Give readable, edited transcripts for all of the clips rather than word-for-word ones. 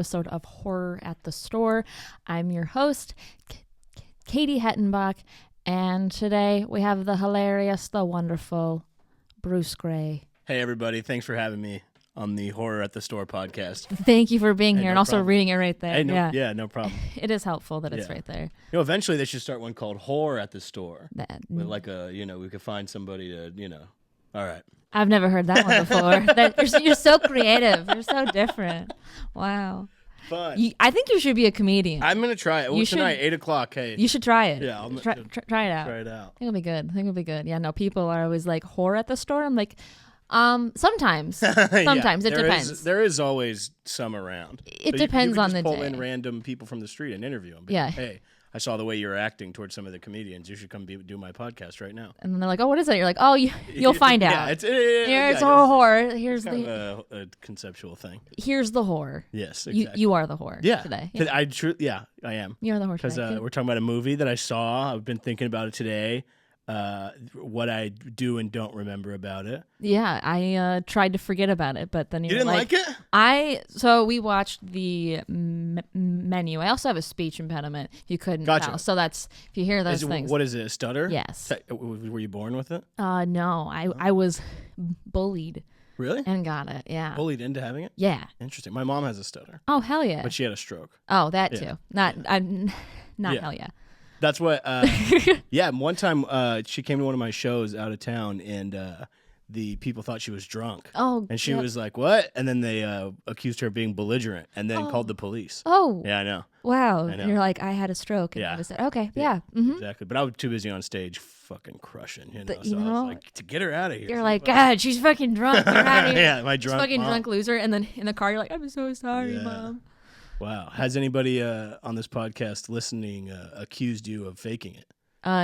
episode of Horror at the Store. I'm your host, Katie Hettenbach, and today we have the hilarious, the wonderful Bruce Gray. Hey, everybody. Thanks for having me on the Horror at the Store podcast. Thank you for being here no and also problem. reading it right there. Hey, no problem. It is helpful that it's right there. You know, eventually they should start one called Horror at the Store. With like we could find somebody to, all right. I've never heard that one before. You're so creative. You're so different. Wow. Fun. I think you should be a comedian. I'm going to try it. Tonight, 8 o'clock. Hey. You should try it. Yeah. Try it out. Try it out. I think it'll be good. Yeah, no, people are always like, horror at the store? I'm like, sometimes. Sometimes. It depends. There is always some around. It depends on the day. You pull in random people from the street and interview them. Yeah. Hey, I saw the way you're acting towards some of the comedians. You should come do my podcast right now. And then they're like, oh, what is it? You're like, oh, you'll find out. Here's a horror. Here's a conceptual thing. Here's the horror. Yes, exactly. You are the horror today. Yeah. I am. You're the horror today. Because we're talking about a movie that I saw. I've been thinking about it today. What I do and don't remember about it. Yeah, I tried to forget about it, but then you didn't like it? So we watched the menu. I also have a speech impediment, if you couldn't tell. So that's, if you hear those things. What is it, a stutter? Yes. Were you born with it? No, I was bullied. Really? And got it, yeah. Bullied into having it? Yeah. Interesting. My mom has a stutter. Oh, hell yeah. But she had a stroke. Oh, that too. Not hell yeah. That's what, one time she came to one of my shows out of town, and the people thought she was drunk. Oh, and she was like, what? And then they accused her of being belligerent and then called the police. Oh. Yeah, I know. Wow. I know. You're like, I had a stroke. And I was like, okay, yeah. Mm-hmm. Exactly. But I was too busy on stage fucking crushing, I was like, to get her out of here. You're like, God, she's fucking drunk. You're out of here. Yeah, my drunk fucking mom. Drunk loser. And then in the car, you're like, I'm so sorry, Mom. Wow. Has anybody on this podcast listening accused you of faking it?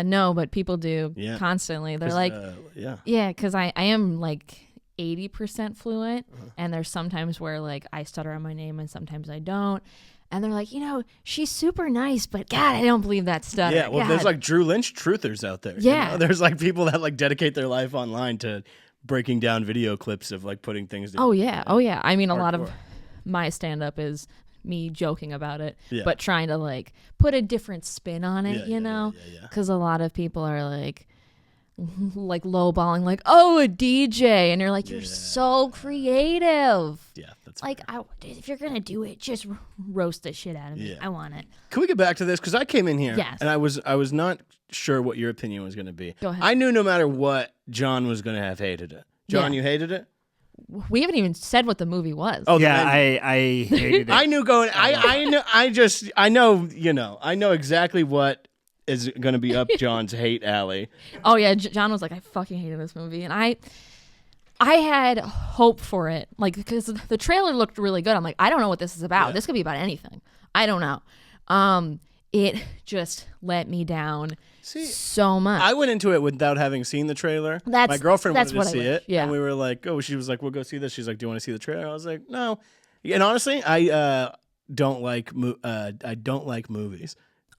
No, but people do constantly. They're like, because I am like 80% fluent, and there's sometimes where like I stutter on my name and sometimes I don't. And they're like, she's super nice, but God, I don't believe that stutter. Yeah, well, there's like Drew Lynch truthers out there. Yeah. There's like people that like dedicate their life online to breaking down video clips of like putting things together. Oh, yeah. I mean, a lot of my stand-up is me joking about it, but trying to like put a different spin on it, because a lot of people are like lowballing, like, oh, a DJ, and you're like, you're so creative. Yeah, that's like, if you're gonna do it, just roast the shit out of me. I want it. Can we get back to this? Because I came in here and I was not sure what your opinion was going to be. Go ahead. I knew no matter what, John was going to have hated it. John, you hated it? We haven't even said what the movie was. Oh yeah, I hated it. I knew going. I know exactly what is going to be up John's hate alley. Oh yeah, John was like, I fucking hated this movie, and I had hope for it, like, because the trailer looked really good. I'm like, I don't know what this is about. This could be about anything. I don't know. It just let me down so much. I went into it without having seen the trailer. My girlfriend wanted to see it, and we were like, "Oh," she was like, "We'll go see this." She's like, "Do you want to see the trailer?" I was like, "No." And honestly, I don't like movies.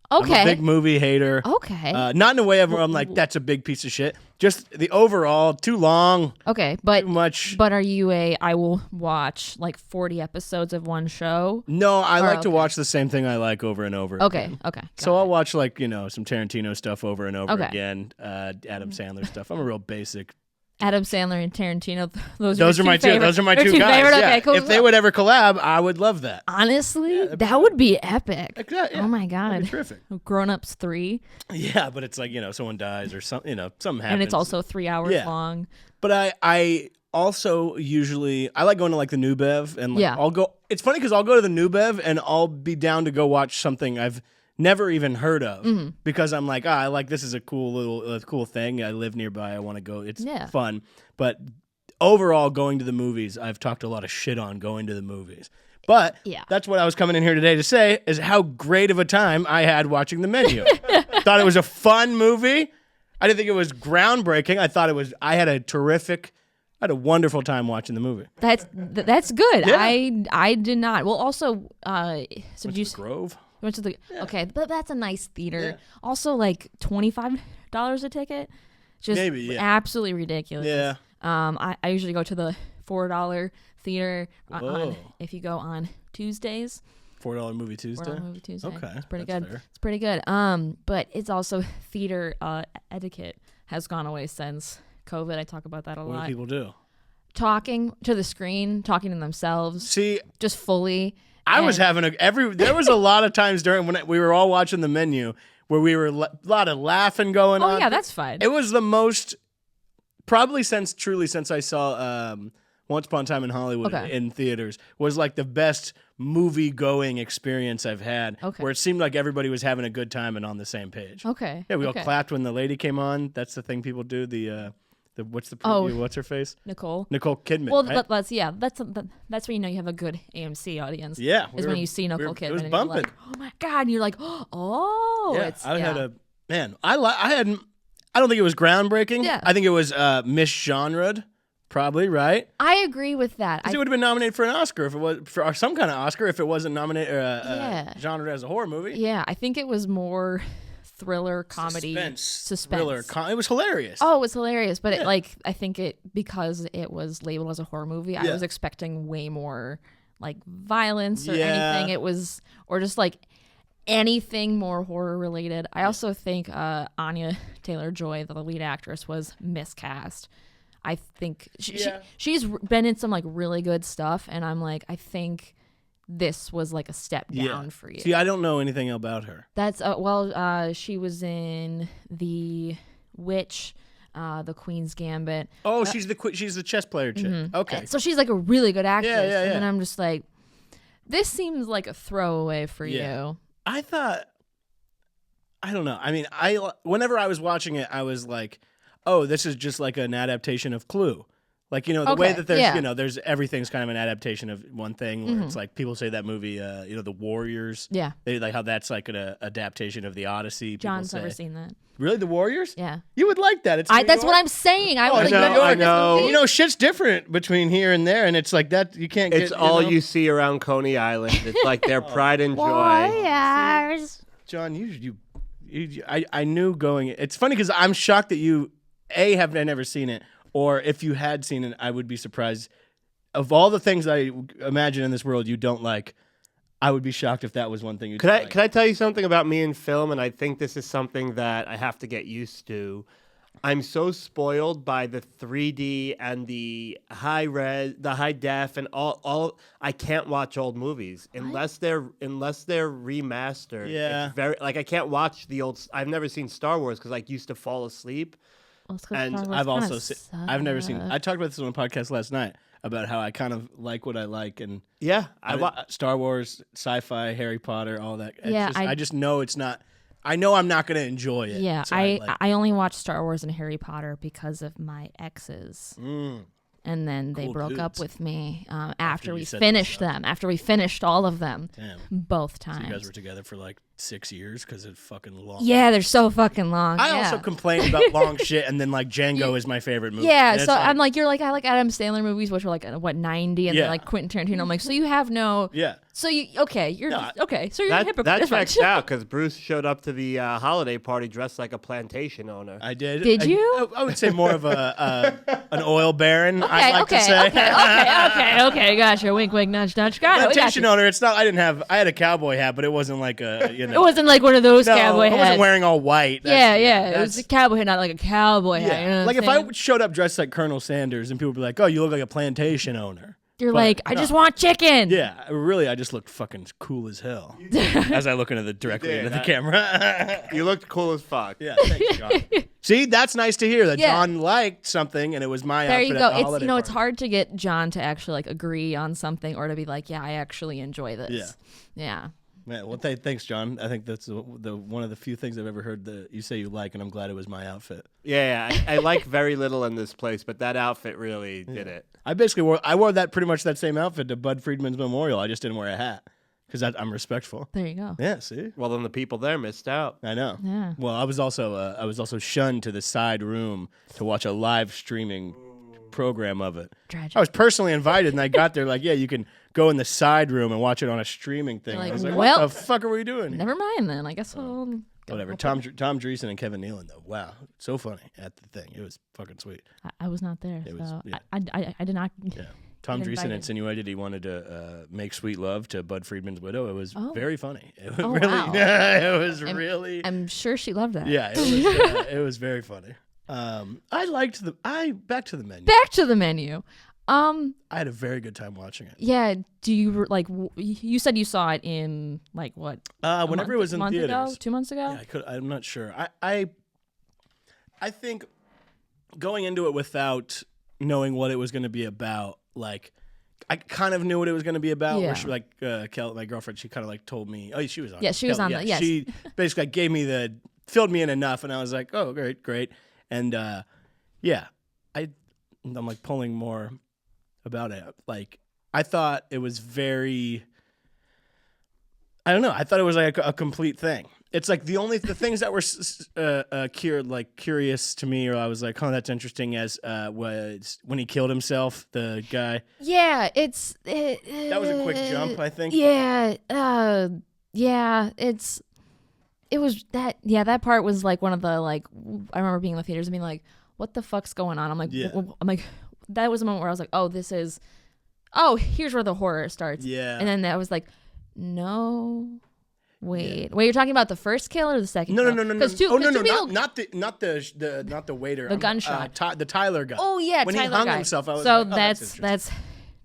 Okay. I'm a big movie hater. Okay. Not in a way where I'm like, that's a big piece of shit. Just the overall, too long. Okay, but too much. But are you I will watch like 40 episodes of one show? No, I like to watch the same thing I like over and over. Okay. So I'll watch like, some Tarantino stuff over and over again. Adam Sandler stuff. I'm a real basic. Adam Sandler and Tarantino. Those are my two. Those are my two guys. Favorite? Yeah. Okay, cool. If they would ever collab, I would love that. Honestly, that would be epic. Exactly. Oh my God. That'd be terrific. Grown Ups 3. Yeah, but it's like, someone dies or something, something happens. And it's also 3 hours long. But I also usually, I like going to like the New Bev and I'll go, it's funny because I'll go to the New Bev and I'll be down to go watch something I've never even heard of because I'm like, I like, this is a cool thing. I live nearby. I want to go. It's fun. But overall, going to the movies, I've talked a lot of shit on going to the movies. But that's what I was coming in here today to say is how great of a time I had watching The Menu. Thought it was a fun movie. I didn't think it was groundbreaking. I had a wonderful time watching the movie. That's good. Yeah. I did not. Well, also, Grove? Went to the okay, but that's a nice theater. Yeah. Also, like $25 a ticket, just absolutely ridiculous. Yeah. I usually go to the $4 theater if you go on Tuesdays. $4 movie Tuesday. $4 movie Tuesday. Okay, it's pretty that's good. fair. It's pretty good. But it's also theater etiquette has gone away since COVID. I talk about that a lot. What do people do? Talking to the screen, talking to themselves. See, just fully. I was having there was a lot of times during when we were all watching the menu where we were a lot of laughing going on. Oh yeah, that's fine. It was the most probably since I saw Once Upon a Time in Hollywood in theaters was like the best movie going experience I've had. Okay. Where it seemed like everybody was having a good time and on the same page. Okay. Yeah, we all clapped when the lady came on. That's the thing people do. What's the preview? What's her face? Nicole Kidman. Well, right? that's where you know you have a good AMC audience. Yeah, is when you see Nicole Kidman. It was and bumping. you're like, oh my god! And you're like, oh, yeah. it's I don't think it was groundbreaking. Yeah. I think it was misgenred, probably, right? I agree with that. It would have been nominated for an Oscar if it was or some kind of Oscar if it wasn't nominated genre as a horror movie. Yeah, I think it was more thriller, comedy, suspense. Thriller. It was hilarious. Oh, it was hilarious, but I think because it was labeled as a horror movie, I was expecting way more like violence or anything. It was or just like anything more horror related. I also think Anya Taylor-Joy, the lead actress, was miscast. I think she's been in some like really good stuff, and I'm like, I think this was like a step down for you. See, I don't know anything about her. That's she was in The Witch, The Queen's Gambit. Oh, she's the chess player chick. Mm-hmm. Okay, so she's like a really good actress. Yeah. And then I'm just like, this seems like a throwaway for you. I thought, I don't know. I mean, whenever I was watching it, I was like, oh, this is just like an adaptation of Clue. Like, the way that there's, there's everything's kind of an adaptation of one thing where it's like people say that movie, The Warriors. Yeah. They like how that's like an adaptation of The Odyssey. John's never seen that. Really? The Warriors? Yeah. You would like that. It's that's what I'm saying. I was I know. Shit's different between here and there, and it's like that you can't get. It's all you see around Coney Island. It's like their pride and joy. Warriors. John, I knew going. It's funny because I'm shocked that you, have never seen it. Or if you had seen it, I would be surprised. Of all the things I imagine in this world you don't like, I would be shocked if that was one thing you didn't like. Could I tell you something about me in film? And I think this is something that I have to get used to. I'm so spoiled by the 3D and the high res, the high def, and all. I can't watch old movies unless they're remastered. Yeah, it's very I can't watch the old. I've never seen Star Wars because I used to fall asleep. And I've never seen. I talked about this on a podcast last night about how I kind of like what I like, and Star Wars, sci-fi, Harry Potter, all that. I just know it's not. I know I'm not going to enjoy it. Yeah, so I only watched Star Wars and Harry Potter because of my exes. And then they broke up with me after we finished them. After we finished all of them. Damn. Both times. So you guys were together for like 6 years because it's fucking long. Yeah, they're so fucking long. I also complain about long shit, and then like Django is my favorite movie. Yeah, so I'm like, you're like, I like Adam Sandler movies, which are like, 90, and then like Quentin Tarantino. I'm like, so you have no. Yeah. So you're so you're a hypocrite. That checks out because Bruce showed up to the holiday party dressed like a plantation owner. I did. Did you? I would say more of an oil baron. I'd like to say. Okay, gotcha. Wink, wink, nudge, nudge. Got it. Plantation owner. It's not. I had a cowboy hat, but it wasn't like a. It wasn't like one of those cowboy hats. I wasn't wearing all white. It was a cowboy hat, not like a cowboy hat. You know like if I showed up dressed like Colonel Sanders, and people would be like, "Oh, you look like a plantation owner." You're like, I just want chicken. Yeah, really, I just looked fucking cool as hell as I look directly into the camera. You looked cool as fuck. Yeah, thanks, John. See, that's nice to hear that John liked something and it was my outfit. There you go. At the holiday party. It's hard to get John to actually like agree on something or to be like, yeah, I actually enjoy this. Yeah. Man, well, thanks, John. I think that's the one of the few things I've ever heard that you say you like, and I'm glad it was my outfit. Yeah, I like very little in this place, but that outfit really did it. I wore that pretty much that same outfit to Bud Friedman's memorial. I just didn't wear a hat because I'm respectful. There you go. Yeah, see. Well, then the people there missed out. I know. Yeah. Well, I was also shunned to the side room to watch a live streaming program of it. Tragic. I was personally invited, and I got there like, yeah, you can go in the side room and watch it on a streaming thing. Like, I was like, well, what the fuck are we doing here? Never mind then. I guess we'll whatever. Tom Dreesen and Kevin Nealon though. Wow, so funny at the thing. It was fucking sweet. I was not there, so yeah. I did not. Yeah. Tom Dreesen insinuated he wanted to make sweet love to Bud Friedman's widow. It was very funny. It was wow. It was really. I'm sure she loved that. Yeah, it was very funny. I liked Back to the Menu. Back to the Menu. I had a very good time watching it. Yeah. Do you like? You said you saw it in like what? Whenever it was in theaters. Ago? 2 months ago. Yeah, I'm not sure. I think going into it without knowing what it was going to be about, like I kind of knew what it was going to be about. Yeah. Where she, like Kel, my girlfriend, she kind of like told me. Oh, she was on. Yeah, she was on. Yes. She basically gave me filled me in enough, and I was like, oh, great, and yeah, I'm like pulling more about it. Like I thought it was very. I don't know. I thought it was like a complete thing. It's like the things that were curious to me, or I was like, oh, that's interesting. As was when he killed himself, the guy. Yeah, that was a quick jump, I think. Yeah, it was that. Yeah, that part was like one of the like. I remember being in the theaters and being like, "What the fuck's going on?" I'm like, that was a moment where I was like, here's where the horror starts. Yeah, and then I was like, no. Wait, you're talking about the first kill or the second? No. Not the waiter. The gunshot. The Tyler guy. Oh yeah, when Tyler he hung guy. himself. I was so like, that's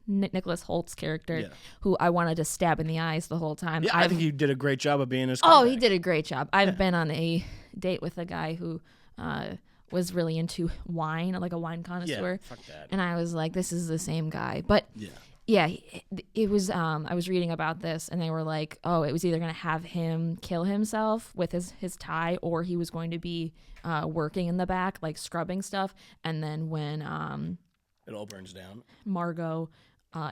Nicholas Holt's character, who I wanted to stab in the eyes the whole time. Yeah, I think he did a great job of being a scumbag. Oh, he did a great job. I've been on a date with a guy who was really into wine, like a wine connoisseur. Yeah, fuck that. And I was like, this is the same guy, but. Yeah, it was. I was reading about this, and they were like, "Oh, it was either going to have him kill himself with his tie, or he was going to be working in the back, like scrubbing stuff." And then when it all burns down, Margot,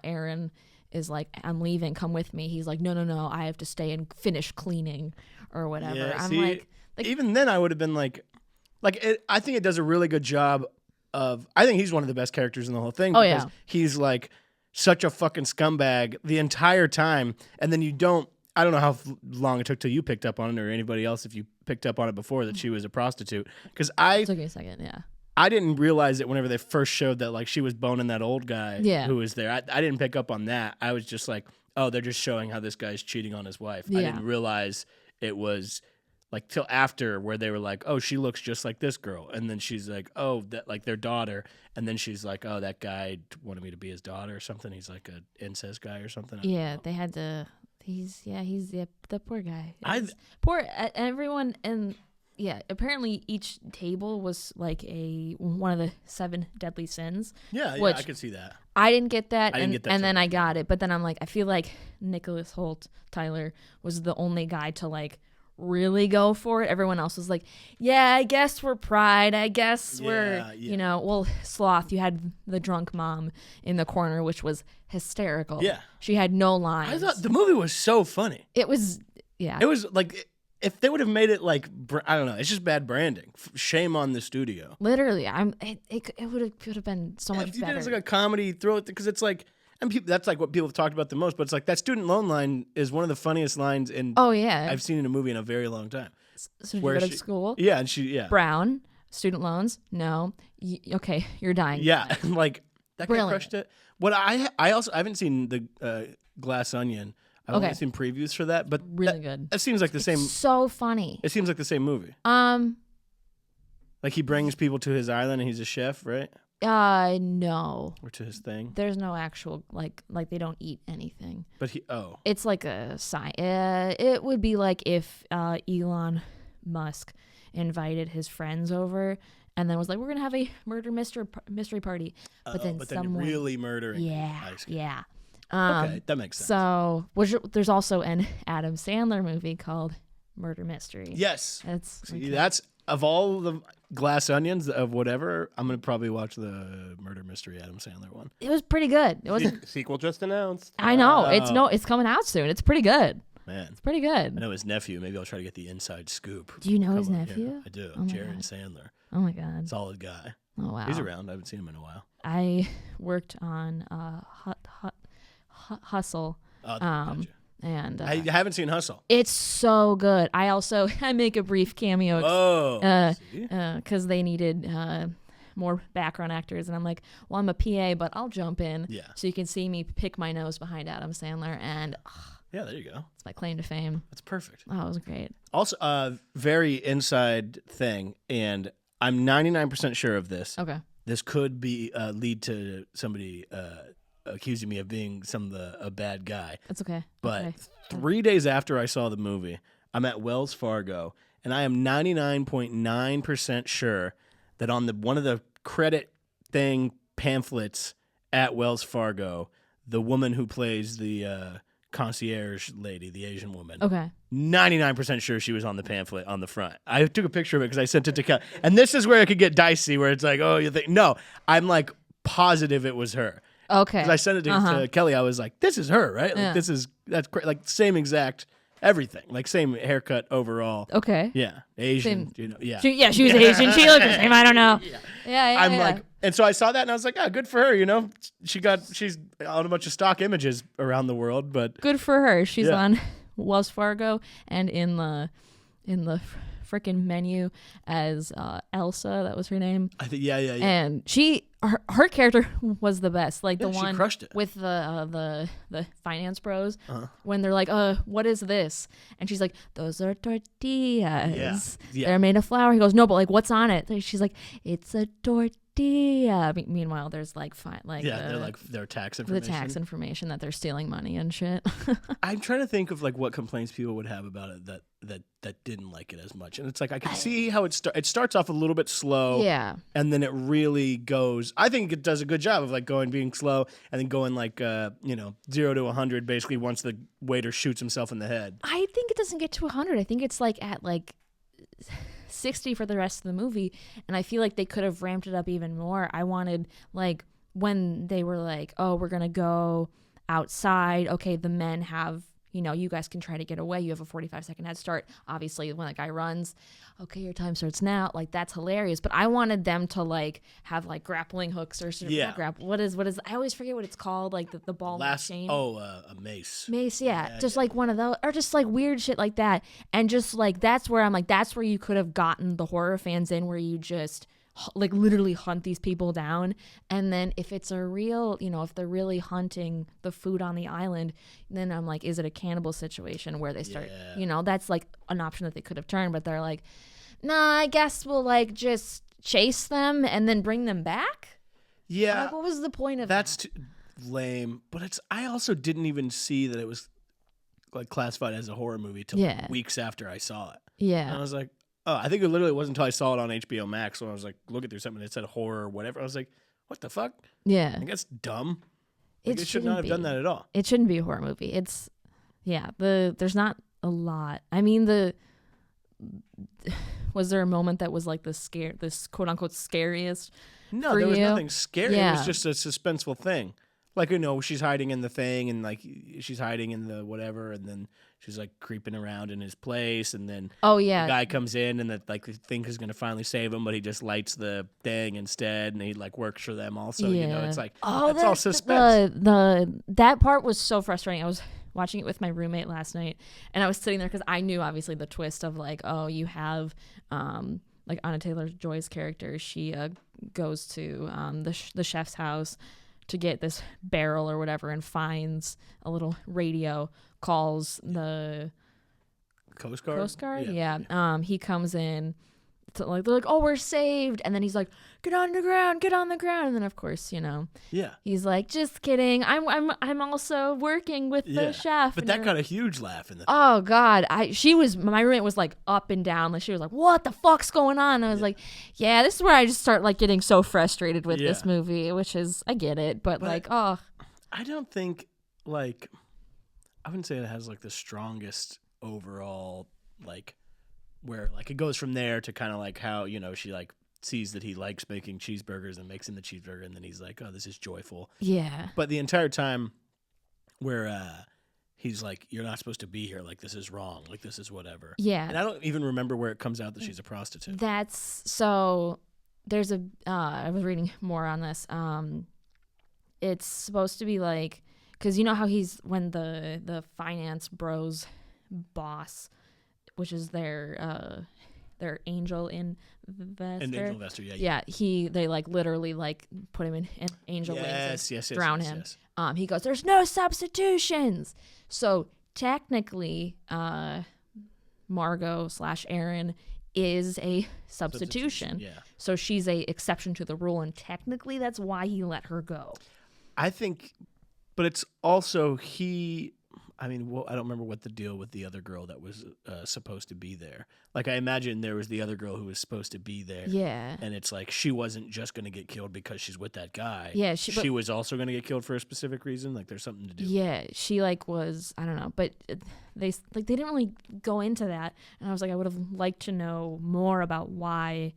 Aaron is like, "I'm leaving. Come with me." He's like, "No, I have to stay and finish cleaning or whatever." Yeah, I'm like, even then, I would have been like I think it does a really good job of. I think he's one of the best characters in the whole thing. Because he's like. Such a fucking scumbag the entire time, and then I don't know how long it took till you picked up on it, or anybody else if you picked up on it before that she was a prostitute. Because it took me a second, yeah. I didn't realize it whenever they first showed that like she was boning that old guy who was there. I didn't pick up on that. I was just like, oh, they're just showing how this guy's cheating on his wife. I didn't realize it was like till after where they were like, oh, she looks just like this girl, and then she's like, oh, that like their daughter, and then she's like, oh, that guy wanted me to be his daughter or something. He's like an incest guy or something. Yeah, they had to. He's the poor guy. Poor everyone, and apparently each table was like one of the 7 deadly sins. Yeah, I could see that. I didn't get that, and then I got it, but then I'm like, I feel like Nicholas Hoult, Tyler, was the only guy to like. Really go for it. Everyone else was like, yeah, I guess we're pride. I guess we're, Sloth, you had the drunk mom in the corner, which was hysterical. Yeah. She had no lines. I thought the movie was so funny. It was, It was like, if they would have made it like, I don't know, it's just bad branding. Shame on the studio. Literally. It would have been so much better. If you did it as like a comedy, throw it, because it's like, and that's like what people have talked about the most, but it's like that student loan line is one of the funniest lines I've seen in a movie in a very long time. So you go to school? Yeah, and she Brown, student loans? No. Okay, you're dying. Yeah, like that guy crushed it. What I haven't seen the Glass Onion. I've only seen previews for that, but really good. It seems like the same. So funny. It seems like the same movie. Like he brings people to his island and he's a chef, right? No. Or to his thing. There's no actual like they don't eat anything. But it's like a sign. It would be like if Elon Musk invited his friends over and then was like, we're gonna have a murder mystery party. But then someone really murdering. Yeah. Okay, that makes sense. So there's also an Adam Sandler movie called Murder Mystery. Yes. That's of all the Glass Onions of whatever, I'm gonna probably watch the Murder Mystery Adam Sandler one. It was pretty good. It wasn't sequel just announced. I know. It's coming out soon. It's pretty good. Man, it's pretty good. I know his nephew. Maybe I'll try to get the inside scoop. Do you know his nephew? Yeah, I do. Jaron Sandler. Oh my God. Solid guy. Oh wow. He's around. I haven't seen him in a while. I worked on Hustle. Oh, gotcha. And I haven't seen Hustle. It's so good. I make a brief cameo. Oh, because they needed more background actors, and I'm like, well, I'm a PA, but I'll jump in, so you can see me pick my nose behind Adam Sandler, and yeah, there you go. It's my claim to fame. That's perfect. Oh, it was great. Also, very inside thing, and I'm 99% sure of this. Okay. This could be lead to somebody accusing me of being a bad guy. That's okay. But okay. 3 days after I saw the movie, I'm at Wells Fargo, and I am 99.9% sure that on one of the credit thing pamphlets at Wells Fargo, the woman who plays the concierge lady, the Asian woman. Okay. 99% sure she was on the pamphlet on the front. I took a picture of it because I sent it to Kelly. And this is where it could get dicey, where it's like, oh, you think? No, I'm like positive it was her. Okay. Because I sent it to Kelly. I was like, this is her, right? Like, that's like same exact everything. Like same haircut overall. Okay. Yeah. Asian, yeah. She was Asian. She looked the same. I don't know. Yeah. I'm like, and so I saw that and I was like, oh, good for her, she's on a bunch of stock images around the world, but. Good for her. She's on Wells Fargo and in the freaking menu as Elsa. That was her name. I think, yeah. And her character was the best. Like the one crushed it. with the finance bros when they're like, what is this? And she's like, those are tortillas. Yeah. They're made of flour. He goes, no, but like, what's on it? She's like, it's a tortilla. Meanwhile, there's like their tax information. The tax information that they're stealing money and shit. I'm trying to think of like what complaints people would have about it that didn't like it as much, and it's like I can see how it starts off a little bit slow, and then it really goes. I think it does a good job of like being slow, and then going like 0 to 100 basically once the waiter shoots himself in the head. I think it doesn't get to 100. I think it's like at like 60 for the rest of the movie, and I feel like they could have ramped it up even more. I wanted like when they were like, oh, we're gonna go outside, okay, the men have, you guys can try to get away, you have a 45-second head start. Obviously when that guy runs, okay, your time starts now, like that's hilarious. But I wanted them to like have like grappling hooks or sort of what is I always forget what it's called, like the ball chain. A mace. Just like one of those, or just like weird shit like that. And just like that's where I'm like, that's where you could have gotten the horror fans in, where you just like literally hunt these people down. And then if it's a real, if they're really hunting the food on the island, then I'm like, is it a cannibal situation where they start, that's like an option that they could have turned, but they're like, nah, I guess we'll like just chase them and then bring them back. Yeah. Like, what was the point of that's that? Too lame. But I also didn't even see that it was like classified as a horror movie till weeks after I saw it. Yeah. And I was like, oh, I think it literally wasn't until I saw it on HBO Max when I was like looking through something that said horror or whatever. I was like, what the fuck? Yeah. I think that's dumb. It should not have done that at all. It shouldn't be a horror movie. There's not a lot. I mean, was there a moment that was like this quote unquote scariest? No, there was nothing scary. It was just a suspenseful thing. Like, she's hiding in the thing, and like she's hiding in the whatever, and then she's like creeping around in his place, and then the guy comes in, and that like the thing is gonna finally save him, but he just lights the thing instead, and he like works for them also. It's like that's all suspense. That part was so frustrating. I was watching it with my roommate last night, and I was sitting there because I knew obviously the twist of like, oh, you have like Anna Taylor-Joy's character, she goes to the chef's house to get this barrel or whatever, and finds a little radio, calls the Coast Guard. Yeah. He comes in to like, they're like, oh, we're saved, and then he's like, get on the ground, and then of course he's like, just kidding, I'm also working with the chef. But that got a huge laugh in the oh god, my roommate was like up and down, like she was like, what the fuck's going on? And I was like, this is where I just start like getting so frustrated with this movie, which is, I get it, but like, I don't think like, I wouldn't say it has like the strongest overall like, where like it goes from there to kind of like how she like sees that he likes making cheeseburgers and makes him the cheeseburger, and then he's like, oh, this is joyful. But the entire time where he's like, you're not supposed to be here, like this is wrong, like this is whatever. And I don't even remember where it comes out that she's a prostitute. There's I was reading more on this. It's supposed to be like, because how he's, when the finance bros boss, which is their their angel investor. An angel investor, yeah. Yeah, they like literally like put him in angel wings and drown him. Yes. He goes, "There's no substitutions." So technically, Margot / Aaron is a substitution. Yeah. So she's a exception to the rule, and technically that's why he let her go. I think, but it's also I don't remember what the deal with the other girl that was supposed to be there. Like, I imagine there was the other girl who was supposed to be there. Yeah. And it's like she wasn't just going to get killed because she's with that guy. Yeah. She was also going to get killed for a specific reason. Like, there's something to do. Yeah. She, like, was, I don't know. But they didn't really go into that. And I was like, I would have liked to know more about why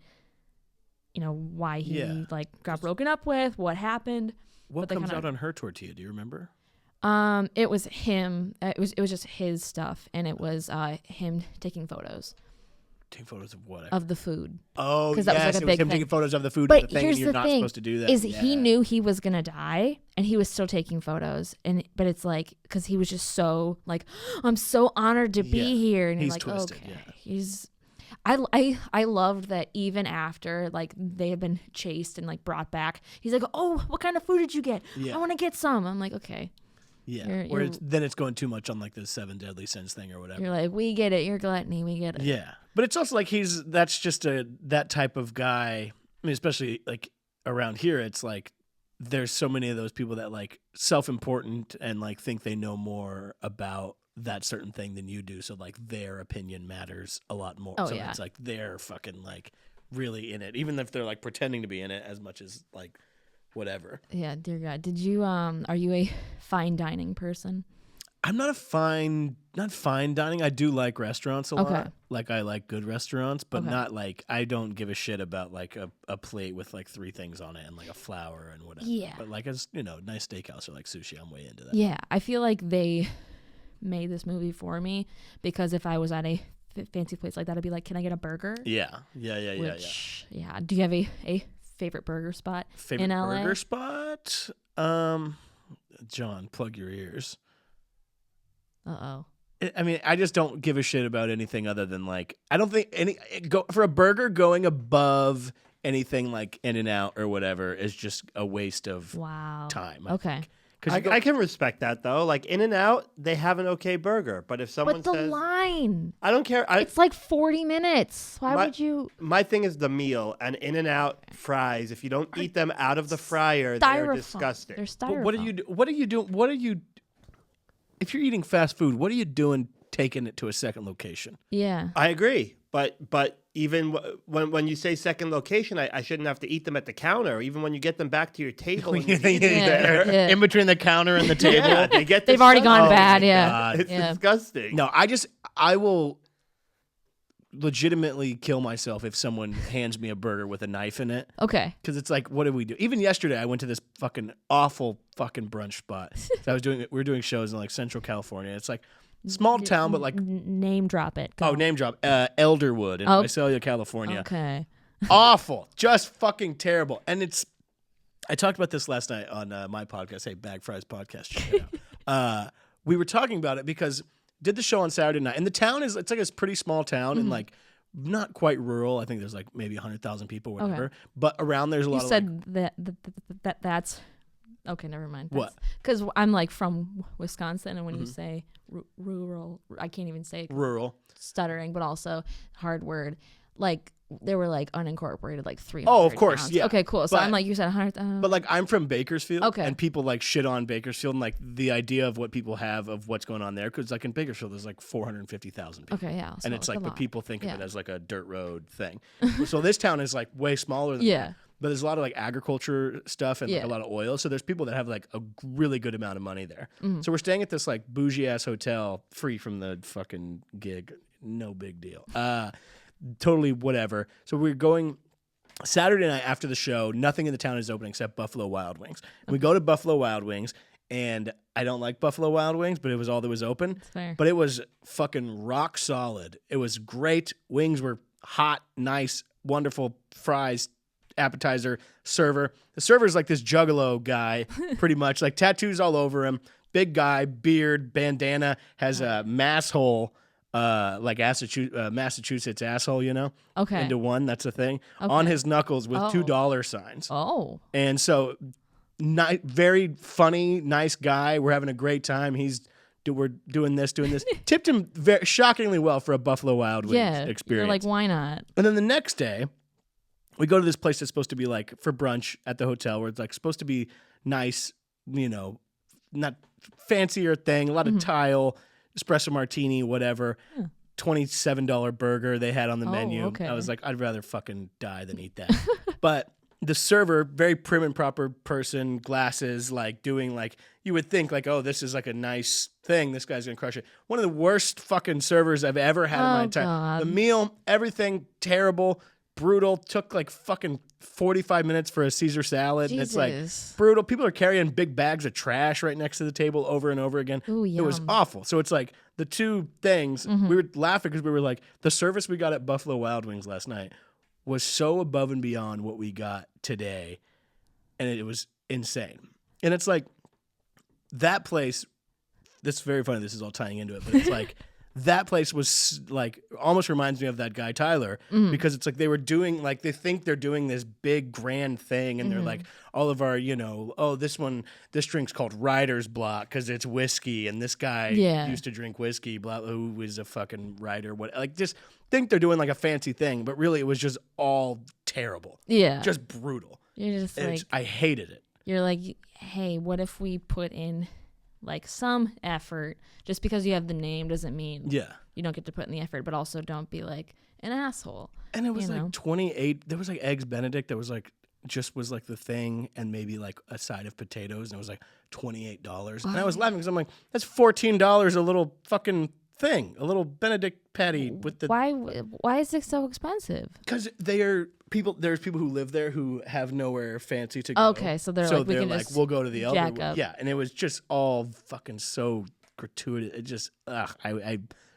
he, like, got broken up with, what happened. What comes out on her tortilla? Do you remember? It was him. It was just his stuff, and it was him taking photos. Taking photos of what? Of the food. Oh, because that was like a big him thing. taking photos of the food. But the thing, here's and you're the not thing: supposed to do that. he knew he was gonna die, and he was still taking photos. But it's like because he was just so like, I'm so honored to be here, and he's like, twisted, okay, I loved that even after like they had been chased and like brought back, he's like, oh, what kind of food did you get? I want to get some. I'm like, okay. Yeah, then it's going too much on like the 7 deadly sins thing or whatever. You're like, we get it. You're gluttony. We get it. Yeah, but it's also like that's just that type of guy. I mean, especially like around here, it's like there's so many of those people that like self-important and like think they know more about that certain thing than you do. So like their opinion matters a lot more. Oh, so yeah. it's like they're fucking like really in it, even if they're like pretending to be in it as much as like whatever. Yeah, dear God. Did you are you a fine dining person? I'm not fine dining. I do like restaurants a lot. Like I like good restaurants, but not like I don't give a shit about like a plate with like 3 things on it and like a flower and whatever. Yeah. But like as nice steakhouse or like sushi, I'm way into that. Yeah, I feel like they made this movie for me because if I was at a fancy place like that, I'd be like, can I get a burger? Yeah. Yeah. Do you have a favorite burger spot in LA? Burger spot? John, plug your ears. Uh-oh. I mean, I just don't give a shit about anything other than like I don't think for a burger going above anything like In-N-Out or whatever is just a waste of time. Okay. I can respect that though. Like In-N-Out, they have an okay burger, but if someone says, "But the line," I don't care. It's like 40 minutes. Why would you? My thing is the meal and In-N-Out fries. If you don't eat them out of the fryer, they're disgusting. They're styrofoam. But what are you doing? If you're eating fast food, what are you doing taking it to a second location? Yeah, I agree. But even when you say second location, I shouldn't have to eat them at the counter. Even when you get them back to your table, and in between the counter and the table, they've already gone bad. Yeah, God. It's disgusting. No, I will legitimately kill myself if someone hands me a burger with a knife in it. Okay, because it's like, what do we do? Even yesterday, I went to this fucking awful fucking brunch spot. So we were doing shows in like Central California. It's like. Small town, but like name drop it. Go. Oh, name drop. Elderwood in Visalia, California. Okay. Awful, just fucking terrible. And I talked about this last night on my podcast. Hey, Bag Fries podcast. Check it out. We were talking about it because did the show on Saturday night, and the town it's like a pretty small town and like not quite rural. I think there's like maybe 100,000 people, whatever. Okay. But around there's a lot. You said that's. Okay, never mind. What? Because I'm like from Wisconsin, and when you say rural, I can't even say rural. Stuttering, but also hard word. Like there were like unincorporated, like 300. Oh, of course, towns. yeah. Okay, cool. So I'm like you said 100. But like I'm from Bakersfield, okay, and people like shit on Bakersfield and like the idea of what people have of what's going on there. Because like in Bakersfield, there's like 450,000 people. Okay, yeah. So and it's like, but people think of it as like a dirt road thing. So this town is like way smaller than that. But there's a lot of like agriculture stuff and like a lot of oil. So there's people that have like a really good amount of money there. So we're staying at this like bougie ass hotel, free from the fucking gig. No big deal. Totally whatever. So we're going Saturday night after the show. Nothing in the town is open except Buffalo Wild Wings. We go to Buffalo Wild Wings. And I don't like Buffalo Wild Wings, but it was all that was open. That's fair. But it was fucking rock solid. It was great. Wings were hot, nice, wonderful. Fries, appetizer, server. The server's like this juggalo guy, pretty much. Like tattoos all over him. Big guy, beard, bandana, has a mass hole like Massachusetts asshole, Okay. into one. That's a thing on his knuckles with $2 signs. Oh. And so, very funny, nice guy. We're having a great time. We're doing this. Tipped him shockingly well for a Buffalo Wild Wings experience. You're like, why not? And then the next day, we go to this place that's supposed to be like for brunch at the hotel, where it's like supposed to be nice, not fancier thing, a lot of tile, espresso martini, whatever. Yeah. $27 burger they had on the menu. Okay. I was like, I'd rather fucking die than eat that. But the server, very prim and proper person, glasses, like doing like, you would think like, oh, this is like a nice thing. This guy's gonna crush it. One of the worst fucking servers I've ever had in my entire. God. The meal, everything terrible, brutal. Took like fucking 45 minutes for a Caesar salad. Jesus. And it's like brutal. People are carrying big bags of trash right next to the table over and over again. Ooh, it was awful. So it's like the two things, we were laughing because we were like, the service we got at Buffalo Wild Wings last night was so above and beyond what we got today. And it was insane. And it's like, that place, this is very funny, this is all tying into it, but it's like, that place was like, almost reminds me of that guy Tyler, because it's like they were doing, like they think they're doing this big grand thing, and they're like, all of our, this drink's called Rider's Block because it's whiskey, and this guy used to drink whiskey, who was a fucking writer, just think they're doing like a fancy thing, but really it was just all terrible. Yeah. Just brutal. You're just and like, I hated it. You're like, hey, what if we put in like some effort? Just because you have the name doesn't mean you don't get to put in the effort, but also don't be like an asshole. And it was like 28. There was like Eggs Benedict that was like the thing, and maybe like a side of potatoes, and it was like $28. And I was laughing because I'm like, that's $14 a little fucking thing, a little Benedict patty with the. Why is it so expensive? Because there's people who live there who have nowhere fancy to go. Okay, so they're like, we can just we'll go to the jack other. up. Yeah, and it was just all fucking so gratuitous. It just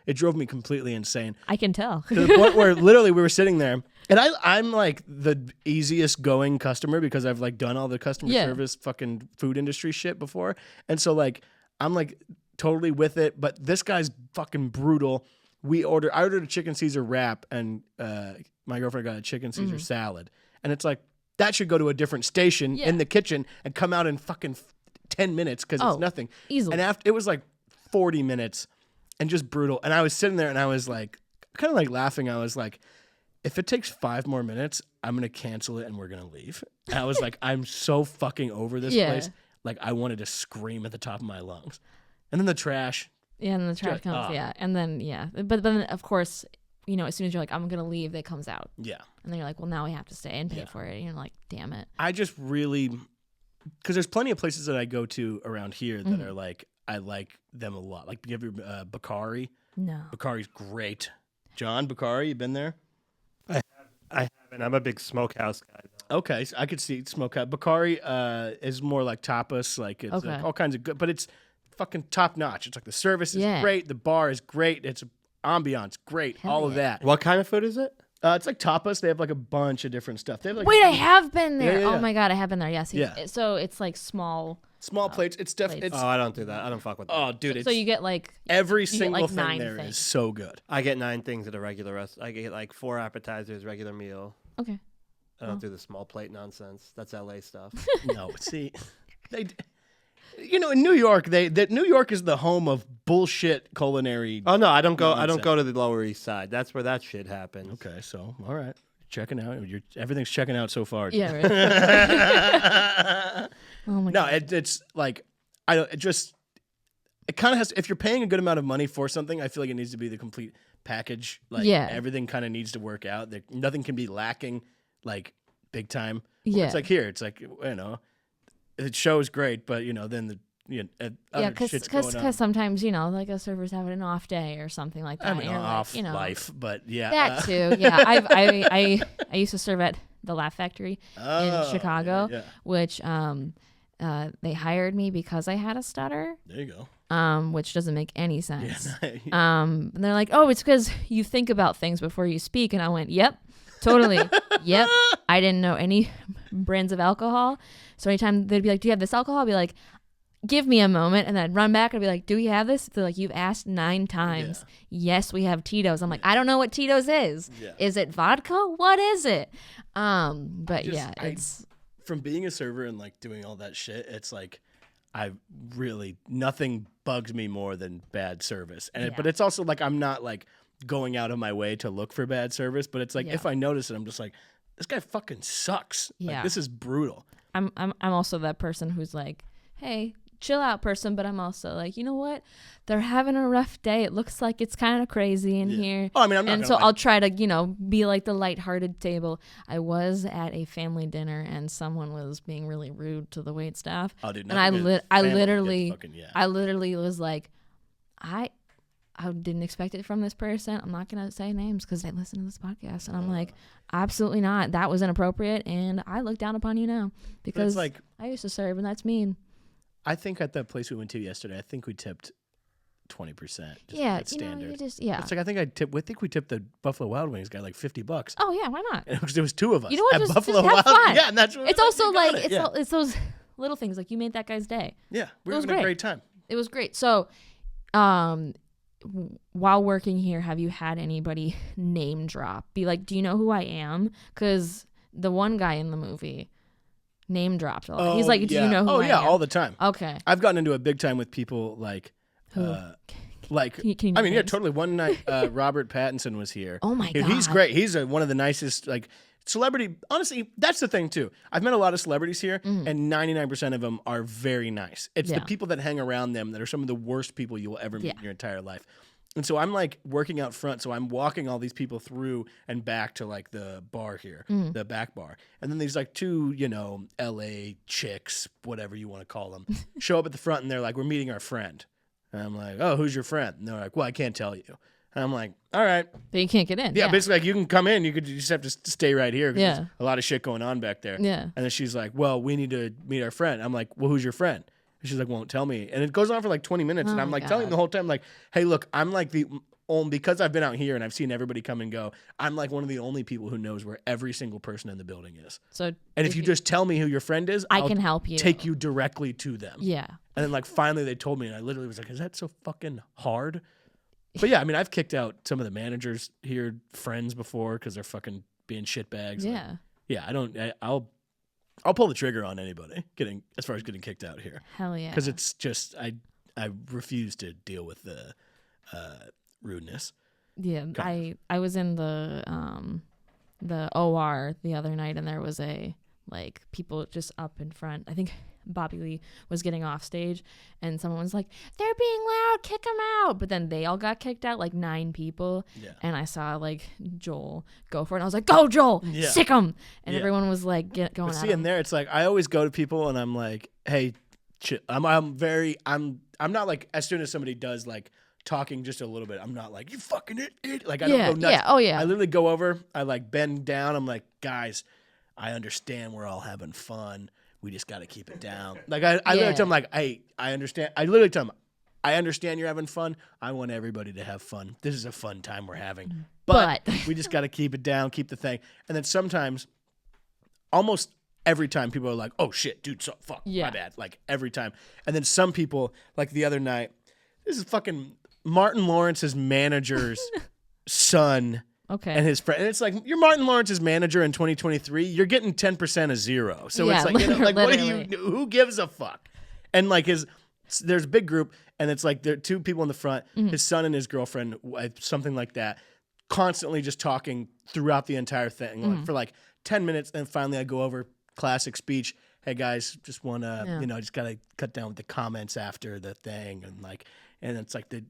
it drove me completely insane. I can tell. To the point where literally we were sitting there, and I'm like the easiest going customer because I've like done all the customer service fucking food industry shit before, and so like I'm like totally with it. But this guy's fucking brutal. I ordered a chicken Caesar wrap, and my girlfriend got a chicken Caesar salad, and it's like that should go to a different station in the kitchen and come out in fucking 10 minutes because it's nothing. Easily. And it was like 40 minutes and just brutal. And I was sitting there and I was like, kind of like laughing. I was like, if it takes 5 more minutes, I'm going to cancel it and we're going to leave. And I was like, I'm so fucking over this place. Like I wanted to scream at the top of my lungs. And then the trash. Yeah, and the trash comes, And then, But then, of course, as soon as you're like, I'm going to leave, it comes out. Yeah. And then you're like, well, now we have to stay and pay for it. And you're like, damn it. I just really, because there's plenty of places that I go to around here that are like, I like them a lot. Like, you ever Bakari? No. Bakari's great. John, Bakari, you been there? I haven't. I'm a big smokehouse guy, though. Okay, so I could see smokehouse. Bakari is more like tapas. Like, it's like all kinds of good, but it's fucking top notch. It's like the service is great. The bar is great. It's ambiance, great. Hell all of that. What kind of food is it? It's like tapas. They have like a bunch of different stuff. They have like Wait, I have been there. Yeah. Oh my God, I have been there. Yes. Yeah. So it's like small plates. It's definitely. Oh, I don't do that. I don't fuck with that. Oh, dude. So you get like every single thing there is so good. I get 9 things at a regular restaurant. I get like 4 appetizers, regular meal. Okay. I don't do the small plate nonsense. That's LA stuff. No, see, in New York, New York is the home of bullshit culinary. Oh no, I don't go. Nonsense. I don't go to the Lower East Side. That's where that shit happens. Okay, so all right, checking out. Everything's checking out so far. Yeah. Right. Oh my God. It's like it kind of has. If you're paying a good amount of money for something, I feel like it needs to be the complete package. Like everything kind of needs to work out. Nothing can be lacking. Like big time. Yeah. It's like here. It's like it shows great, but then because sometimes like a server's having an off day or something like that. I mean, off life, but that too. Yeah, I used to serve at the Laugh Factory in Chicago, which they hired me because I had a stutter. There you go. Which doesn't make any sense. Yeah. And they're like, oh, it's because you think about things before you speak, and I went, yep. Totally. Yep. I didn't know any brands of alcohol. So anytime they'd be like, do you have this alcohol? I'd be like, give me a moment, and then I'd run back and be like, do we have this? They're like, you've asked 9 times. Yes, we have Tito's. I'm like, I don't know what Tito's is. Is it vodka? What is it? But it's from being a server and like doing all that shit, it's like nothing bugs me more than bad service. And but it's also like I'm not like going out of my way to look for bad service, but it's like if I notice it, I'm just like, this guy fucking sucks. Like, this is brutal. I'm also that person who's like, hey, chill out person, but I'm also like, you know what? They're having a rough day. It looks like it's kind of crazy in here. Oh, I mean, I'm not and so I'll try to, be like the lighthearted table. I was at a family dinner and someone was being really rude to the wait staff. Oh, dude, and I literally was like, I didn't expect it from this person. I'm not gonna say names because they listen to this podcast, and I'm like, absolutely not. That was inappropriate, and I look down upon you now because like, I used to serve, and that's mean. I think at that place we went to yesterday, I think we tipped 20%. Yeah, standard. It's like I think we tipped the Buffalo Wild Wings guy like $50. Oh yeah, why not? And there was 2 of us. You know what? At just Buffalo have Wild. fun. Yeah, and that's what it's also like it's those little things like you made that guy's day. Yeah, we were having a great time. It was great. So, while working here, have you had anybody name drop? Be like, do you know who I am? Because the one guy in the movie name dropped a lot. He's like, do you know who I am? Oh, yeah, all the time. Okay. I've gotten into it big time with people like... Who? Can you yeah, totally. One night, Robert Pattinson was here. Oh, my God. He's great. He's one of the nicest, like... Celebrity, honestly, that's the thing too. I've met a lot of celebrities here, and 99% of them are very nice. It's the people that hang around them that are some of the worst people you will ever meet in your entire life. And so I'm like working out front, so I'm walking all these people through and back to like the bar here, the back bar. And then there's like 2, LA chicks, whatever you want to call them, show up at the front and they're like, we're meeting our friend. And I'm like, oh, who's your friend? And they're like, well, I can't tell you. And I'm like, all right. But you can't get in. Yeah, basically, like, you can come in. You just have to stay right here because there's a lot of shit going on back there. Yeah. And then she's like, well, we need to meet our friend. I'm like, well, who's your friend? And she's like, won't tell me. And it goes on for like 20 minutes. And I'm like telling the whole time, like, hey, look, I'm like because I've been out here and I've seen everybody come and go, I'm like one of the only people who knows where every single person in the building is. So, and if you just tell me who your friend is, I can help you. Take you directly to them. Yeah. And then like finally they told me, and I literally was like, is that so fucking hard? But yeah, I mean, I've kicked out some of the managers here, friends before, because they're fucking being shitbags. Yeah. Like, I'll pull the trigger on anybody as far as getting kicked out here. Hell yeah. Because it's just I refuse to deal with the rudeness. Yeah, I was in the OR the other night, and there was people just up in front. I think Bobby Lee was getting off stage, and someone was like, they're being loud, kick them out. But then they all got kicked out, like 9 people. Yeah. And I saw like Joel go for it, and I was like, go Joel, sick him. And everyone was like going but at see, in there, it's like I always go to people and I'm like, hey, I'm not like, as soon as somebody does like talking just a little bit, I'm not like, you fucking idiot. Like I don't go nuts. Yeah. Oh yeah. I literally go over, I like bend down, I'm like, guys, I understand we're all having fun. We just got to keep it down. Like I literally tell them, like, hey, I understand. I literally tell them, I understand you're having fun. I want everybody to have fun. This is a fun time we're having. But we just got to keep it down, keep the thing. And then sometimes, almost every time, people are like, oh shit, dude, fuck, my bad. Like every time. And then some people, like the other night, this is fucking Martin Lawrence's manager's son. Okay. And his friend, and it's like, you're Martin Lawrence's manager in 2023. You're getting 10% of zero. So it's like, like, what do you? Who gives a fuck? And like there's a big group, and it's like there are 2 people in the front, his son and his girlfriend, something like that, constantly just talking throughout the entire thing, like, for like 10 minutes. And finally, I go over, classic speech. Hey guys, just want to, just gotta cut down with the comments after the thing, and like, and it's like the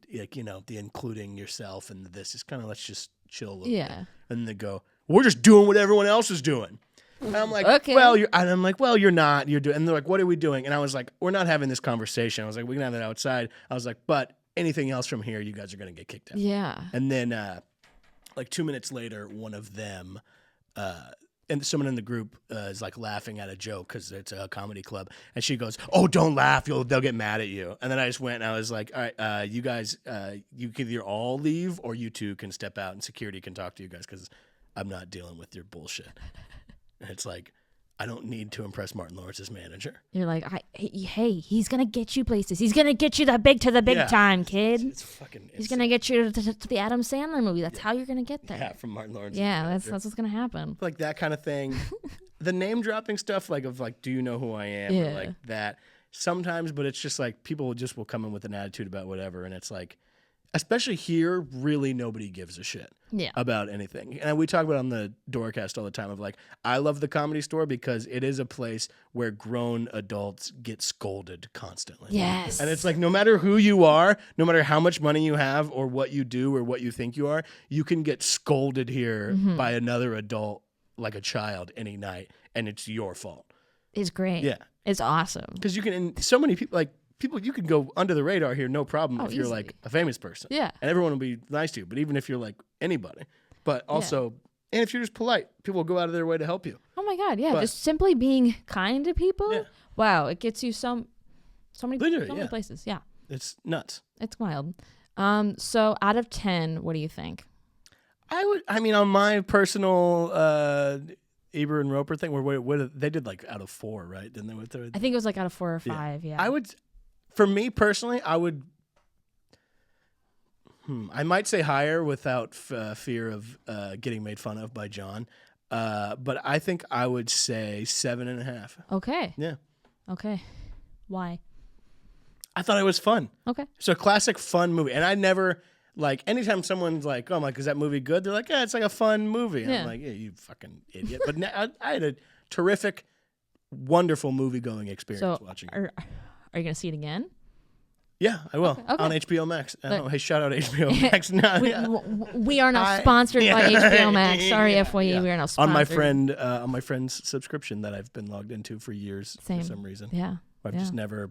including yourself and this is kind of, let's just chill a little bit. And they go, we're just doing what everyone else is doing. And I'm like, okay. Well, you're not. You're doing. And they're like, what are we doing? And I was like, we're not having this conversation. I was like, we can have it outside. I was like, but anything else from here, you guys are gonna get kicked out. Yeah. And then, like 2 minutes later, one of them, and someone in the group is like laughing at a joke because it's a comedy club, and she goes, "Oh, don't laugh! They'll get mad at you." And then I just went and I was like, "All right, you guys, you can either all leave or you 2 can step out and security can talk to you guys because I'm not dealing with your bullshit." And it's like, I don't need to impress Martin Lawrence's manager. You're like, hey, he's gonna get you places. He's gonna get you to the big time, kid. He's gonna get you to the Adam Sandler movie. That's how you're gonna get there. Yeah, from Martin Lawrence. Yeah, that's what's gonna happen. Like that kind of thing. The name dropping stuff, like do you know who I am? Yeah. Or like that sometimes, but it's just like people will come in with an attitude about whatever, and it's like, especially here, really nobody gives a shit about anything. And we talk about on the Doorcast all the time of like, I love the Comedy Store because it is a place where grown adults get scolded constantly. Yes. And it's like, no matter who you are, no matter how much money you have or what you do or what you think you are, you can get scolded here by another adult like a child any night, and it's your fault. It's great. Yeah. It's awesome. Because you can, and so many people, like, you can go under the radar here, no problem, if you're like a famous person. Yeah. And everyone will be nice to you. But even if you're like anybody, but also, and if you're just polite, people will go out of their way to help you. Oh my God. Yeah. But, just simply being kind to people. Yeah. Wow. It gets you so many places. Yeah. It's nuts. It's wild. So out of 10, what do you think? I mean, on my personal, Eber and Roper thing, where they did like out of 4, right? Didn't they? I think it was like out of 4 or 5. Yeah. I would. For me personally, I would. I might say higher without fear of getting made fun of by John, but I think I would say 7.5. Okay. Yeah. Okay. Why? I thought it was fun. Okay. It's a classic fun movie, and I never like anytime someone's like, "Oh, I'm like, is that movie good?" They're like, "Yeah, it's like a fun movie." And I'm like, "Yeah, you fucking idiot." But I had a terrific, wonderful movie-going experience watching. Are you going to see it again? Yeah, I will. Okay. On HBO Max. Hey, shout out HBO Max. No, we are not sponsored by HBO Max. Sorry, FYE, we are not sponsored. On my friend's subscription that I've been logged into for years for some reason. Yeah. I've just never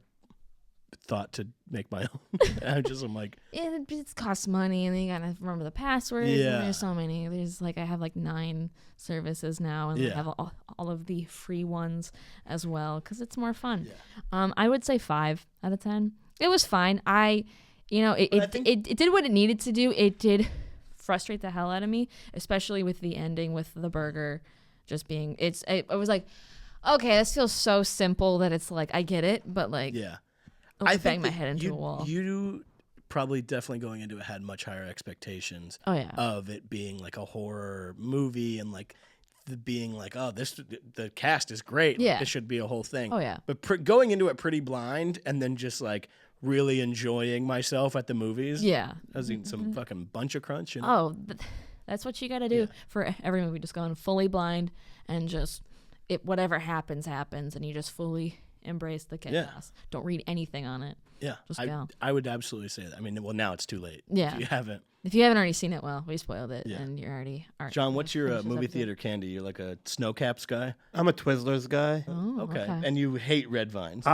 thought to make my own. I'm like, it costs money, and then you gotta remember the passwords. Yeah. And there's so many. There's like, I have like 9 services now, and I have all of the free ones as well because it's more fun. Yeah. I would say 5 out of 10. It was fine. It did what it needed to do. It did frustrate the hell out of me, especially with the ending with the burger just being. It was like, okay, this feels so simple that it's like I get it, but like I bang my head into a wall. You probably definitely going into it had much higher expectations. Of it being like a horror movie and like being like, oh, the cast is great. Yeah, this should be a whole thing. Oh yeah, but going into it pretty blind and then just like really enjoying myself at the movies. Yeah, I was eating some fucking bunch of crunch. That's what you got to do for every movie. Just going fully blind and just whatever happens, and you just fully embrace the chaos. Yeah. Don't read anything on it. Yeah, just go. I would absolutely say that. I mean, well, now it's too late. Yeah, if you haven't already seen it, well, we spoiled it, and you're already. John, what's your movie theater candy? You're like a Snowcaps guy. I'm a Twizzlers guy. Oh, okay. And you hate Red Vines.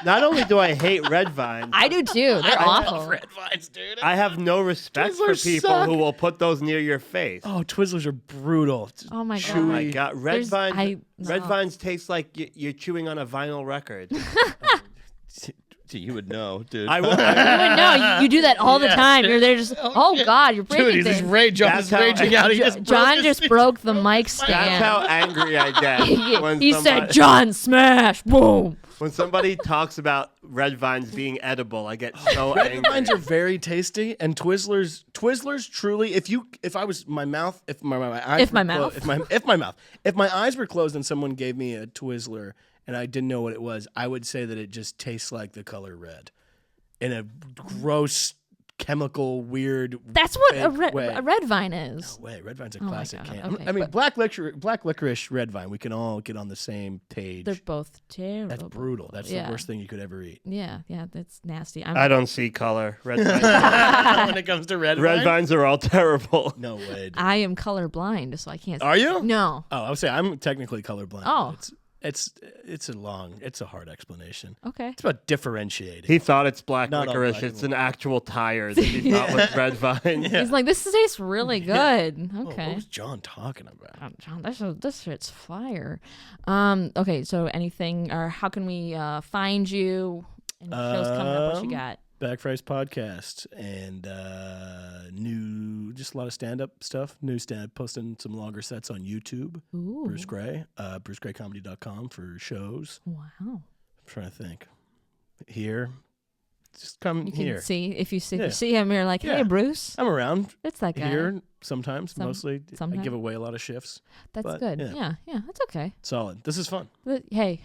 Not only do I hate Red Vines, I do too. They're awful. I love Red Vines, dude. I have no respect for people who will put those near your face. Oh, Twizzlers are brutal. Oh my god. Oh my god. Red Vines taste like you're chewing on a vinyl record. You would know, dude. I would know. You do that all the time. You're there just, God, you're breaking things. Dude, John's raging out. John just broke the mic stand. That's how angry I get. He said, John, smash, boom. When somebody talks about Red Vines being edible, I get so angry. Red Vines are very tasty, and Twizzlers truly. If my eyes were closed and someone gave me a Twizzler and I didn't know what it was, I would say that it just tastes like the color red, in a gross, chemical, weird. That's what a red vine is. No way, Red Vine's a classic candy. Okay, I mean, black licorice, Red Vine. We can all get on the same page. They're both terrible. That's brutal. That's the worst thing you could ever eat. Yeah, that's nasty. I don't see color. Red vines. When it comes to red vines are all terrible. No way. Dude. I am colorblind, so I can't. Are you? No. Oh, I would say I'm technically colorblind. Oh. It's a hard explanation. Okay. It's about differentiating. He thought it's black licorice. It's an actual tire that he thought was Red Vine. Yeah. He's like, this tastes really good. Yeah. Okay. What was John talking about? John, this shit's fire. Okay, so anything, or how can we find you? Any shows coming up? What you got? Backphrase podcast and just a lot of stand-up stuff. New stand-up, posting some longer sets on YouTube. Ooh. Bruce Gray, brucegraycomedy.com for shows. Wow. I'm trying to think. Here, just come you here. Can see if you see him, you're like, hey, Bruce. I'm around. It's that guy. Here sometimes, mostly. Sometimes. I give away a lot of shifts. That's good. Yeah, that's okay. Solid. This is fun. But, hey,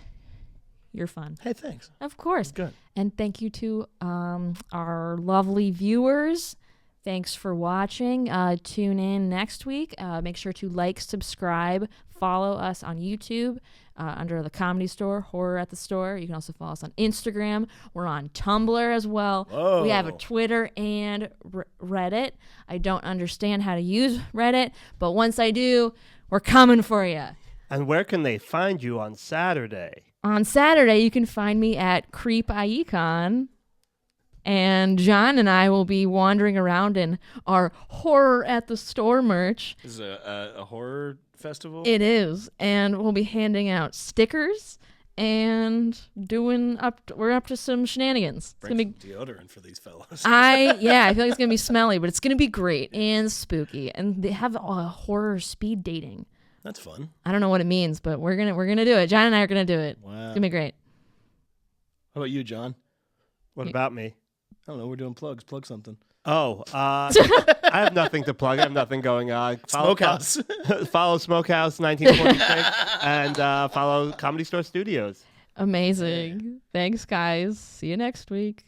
you're fun. Hey, thanks. Of course. Good. And thank you to our lovely viewers. Thanks for watching. Tune in next week. Make sure to like, subscribe, follow us on YouTube under the Comedy Store, Horror at the Store. You can also follow us on Instagram. We're on Tumblr as well. Whoa. We have a Twitter and Reddit. I don't understand how to use Reddit, but once I do, we're coming for you. And where can they find you on Saturday? On Saturday, you can find me at Creep Icon. And John and I will be wandering around in our Horror at the Store merch. This is a horror festival? It is. And we'll be handing out stickers and we're up to some shenanigans. Bring some deodorant for these fellas. I feel like it's going to be smelly, but it's going to be great and spooky. And they have horror speed dating. That's fun. I don't know what it means, but we're gonna do it. John and I are gonna do it. Wow. It's gonna be great. How about you, John? What about me? I don't know. We're doing plugs. Plug something. Oh, I have nothing to plug. I have nothing going on. Smokehouse. Follow Smokehouse 1946 and follow Comedy Store Studios. Amazing. Thanks, guys. See you next week.